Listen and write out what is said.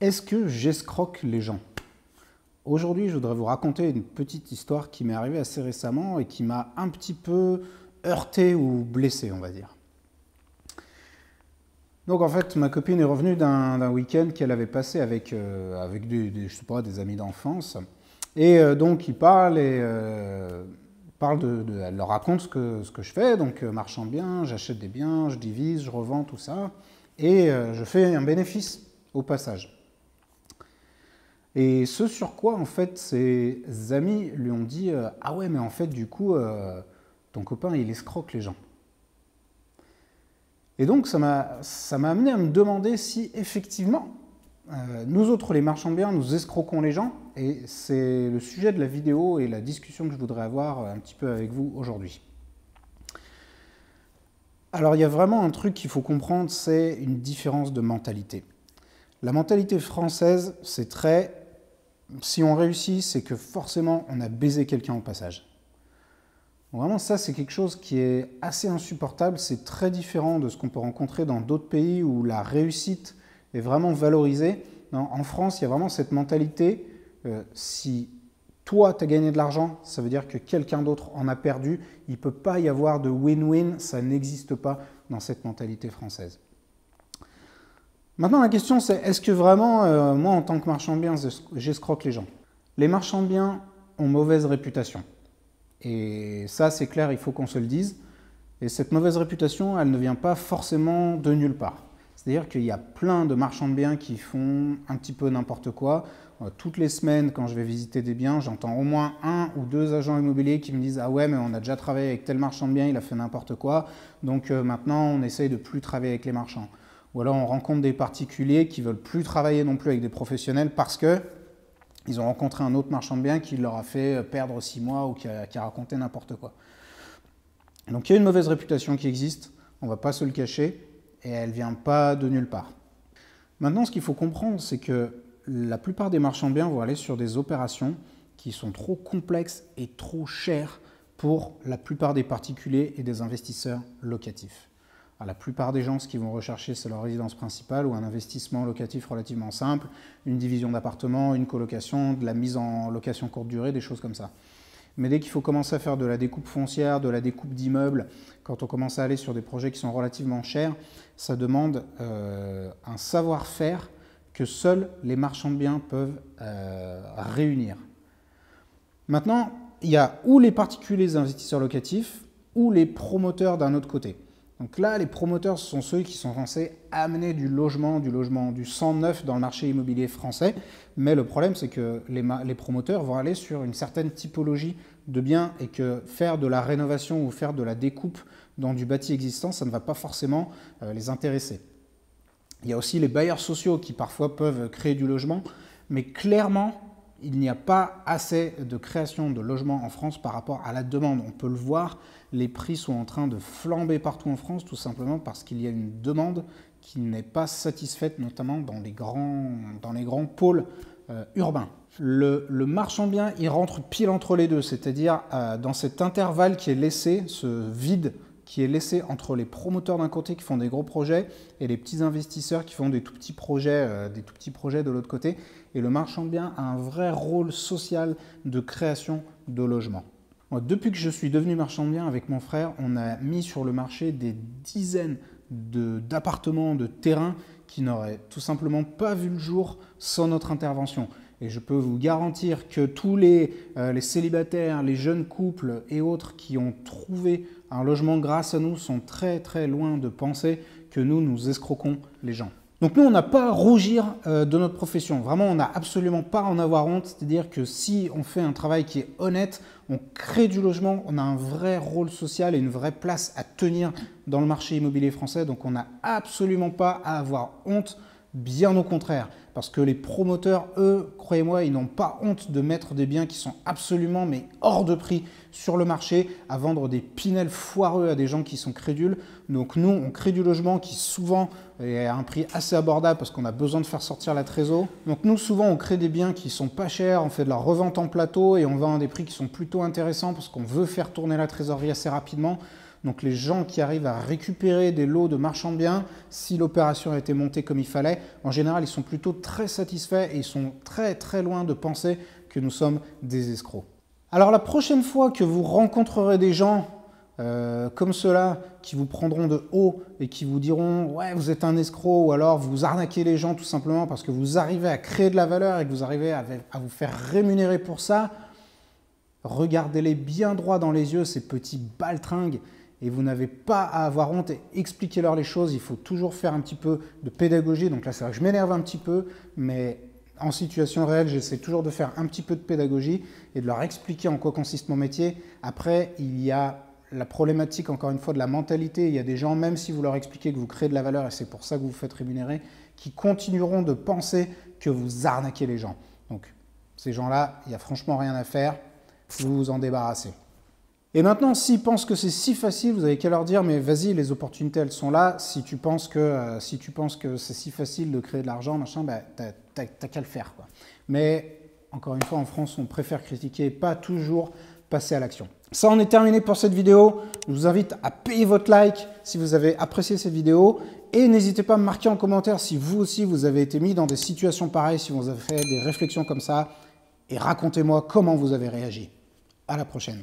Est-ce que j'escroque les gens? Aujourd'hui, je voudrais vous raconter une petite histoire qui m'est arrivée assez récemment et qui m'a un petit peu heurté ou blessé, on va dire. Donc en fait, ma copine est revenue d'un week-end qu'elle avait passé avec je sais pas, des amis d'enfance. Et donc ils parlent elle leur raconte ce que je fais, donc marchand bien, j'achète des biens, je divise, je revends, tout ça. Et je fais un bénéfice au passage. Et ce sur quoi, en fait, ses amis lui ont dit ah ouais, mais en fait, du coup, ton copain, il escroque les gens. Et donc, ça m'a amené à me demander si, effectivement, nous autres, les marchands de biens, nous escroquons les gens. Et c'est le sujet de la vidéo et la discussion que je voudrais avoir un petit peu avec vous aujourd'hui. Alors, il y a vraiment un truc qu'il faut comprendre, c'est une différence de mentalité. La mentalité française, c'est très... Si on réussit, c'est que forcément, on a baisé quelqu'un au passage. Vraiment, ça, c'est quelque chose qui est assez insupportable. C'est très différent de ce qu'on peut rencontrer dans d'autres pays où la réussite est vraiment valorisée. Non, en France, il y a vraiment cette mentalité. Si toi, tu as gagné de l'argent, ça veut dire que quelqu'un d'autre en a perdu. Il ne peut pas y avoir de win-win. Ça n'existe pas dans cette mentalité française. Maintenant, la question, c'est est-ce que vraiment, moi, en tant que marchand de biens, j'escroque les gens? Les marchands de biens ont mauvaise réputation. Et ça, c'est clair, il faut qu'on se le dise. Et cette mauvaise réputation, elle ne vient pas forcément de nulle part. C'est-à-dire qu'il y a plein de marchands de biens qui font un petit peu n'importe quoi. Toutes les semaines, quand je vais visiter des biens, j'entends au moins un ou deux agents immobiliers qui me disent « Ah ouais, mais on a déjà travaillé avec tel marchand de biens, il a fait n'importe quoi, donc maintenant on essaye de plus travailler avec les marchands. » Ou alors on rencontre des particuliers qui ne veulent plus travailler non plus avec des professionnels parce que ils ont rencontré un autre marchand de biens qui leur a fait perdre 6 mois ou qui a raconté n'importe quoi. Donc il y a une mauvaise réputation qui existe, on ne va pas se le cacher, et elle ne vient pas de nulle part. Maintenant, ce qu'il faut comprendre, c'est que la plupart des marchands de biens vont aller sur des opérations qui sont trop complexes et trop chères pour la plupart des particuliers et des investisseurs locatifs. Alors, la plupart des gens, ce qu'ils vont rechercher, c'est leur résidence principale ou un investissement locatif relativement simple, une division d'appartements, une colocation, de la mise en location courte durée, des choses comme ça. Mais dès qu'il faut commencer à faire de la découpe foncière, de la découpe d'immeubles, quand on commence à aller sur des projets qui sont relativement chers, ça demande un savoir-faire que seuls les marchands de biens peuvent réunir. Maintenant, il y a ou les particuliers investisseurs locatifs ou les promoteurs d'un autre côté. Donc là, les promoteurs, ce sont ceux qui sont censés amener du sang neuf dans le marché immobilier français. Mais le problème, c'est que les promoteurs vont aller sur une certaine typologie de biens et que faire de la rénovation ou faire de la découpe dans du bâti existant, ça ne va pas forcément les intéresser. Il y a aussi les bailleurs sociaux qui parfois peuvent créer du logement, mais clairement, il n'y a pas assez de création de logements en France par rapport à la demande. On peut le voir, les prix sont en train de flamber partout en France, tout simplement parce qu'il y a une demande qui n'est pas satisfaite, notamment dans les grands pôles urbains. Le marchand de biens, il rentre pile entre les deux, c'est-à-dire dans cet intervalle qui est laissé, ce vide qui est laissé entre les promoteurs d'un côté qui font des gros projets et les petits investisseurs qui font des tout petits projets de l'autre côté. Et le marchand de biens a un vrai rôle social de création de logements. Moi, depuis que je suis devenu marchand de biens avec mon frère, on a mis sur le marché des dizaines d'appartements, de terrains qui n'auraient tout simplement pas vu le jour sans notre intervention. Et je peux vous garantir que tous les célibataires, les jeunes couples et autres qui ont trouvé un logement grâce à nous sont très très loin de penser que nous escroquons les gens. Donc nous, on n'a pas à rougir de notre profession. Vraiment, on n'a absolument pas à en avoir honte. C'est-à-dire que si on fait un travail qui est honnête, on crée du logement, on a un vrai rôle social et une vraie place à tenir dans le marché immobilier français. Donc on n'a absolument pas à avoir honte, bien au contraire. Parce que les promoteurs, eux, croyez-moi, ils n'ont pas honte de mettre des biens qui sont absolument mais hors de prix sur le marché, à vendre des pinels foireux à des gens qui sont crédules. Donc nous, on crée du logement qui souvent est à un prix assez abordable parce qu'on a besoin de faire sortir la trésor. Donc nous, souvent, on crée des biens qui sont pas chers, on fait de la revente en plateau et on vend à des prix qui sont plutôt intéressants parce qu'on veut faire tourner la trésorerie assez rapidement. Donc les gens qui arrivent à récupérer des lots de marchands de biens, si l'opération a été montée comme il fallait, en général, ils sont plutôt très satisfaits et ils sont très très loin de penser que nous sommes des escrocs. Alors la prochaine fois que vous rencontrerez des gens comme ceux-là qui vous prendront de haut et qui vous diront « ouais, vous êtes un escroc » ou alors vous arnaquez les gens tout simplement parce que vous arrivez à créer de la valeur et que vous arrivez à vous faire rémunérer pour ça, regardez-les bien droit dans les yeux, ces petits baltringues, et vous n'avez pas à avoir honte et expliquez-leur les choses. Il faut toujours faire un petit peu de pédagogie. Donc là, c'est vrai que je m'énerve un petit peu, mais en situation réelle, j'essaie toujours de faire un petit peu de pédagogie et de leur expliquer en quoi consiste mon métier. Après, il y a la problématique, encore une fois, de la mentalité. Il y a des gens, même si vous leur expliquez que vous créez de la valeur et c'est pour ça que vous vous faites rémunérer, qui continueront de penser que vous arnaquez les gens. Donc, ces gens-là, il n'y a franchement rien à faire. Vous vous en débarrassez. Et maintenant, s'ils pensent que c'est si facile, vous avez qu'à leur dire, mais vas-y, les opportunités, elles sont là. Si tu penses que c'est si facile de créer de l'argent, machin, bah, t'as qu'à le faire, quoi. Mais, encore une fois, en France, on préfère critiquer, pas toujours passer à l'action. Ça en est terminé pour cette vidéo. Je vous invite à payer votre like si vous avez apprécié cette vidéo. Et n'hésitez pas à me marquer en commentaire si vous aussi, vous avez été mis dans des situations pareilles, si vous avez fait des réflexions comme ça. Et racontez-moi comment vous avez réagi. À la prochaine.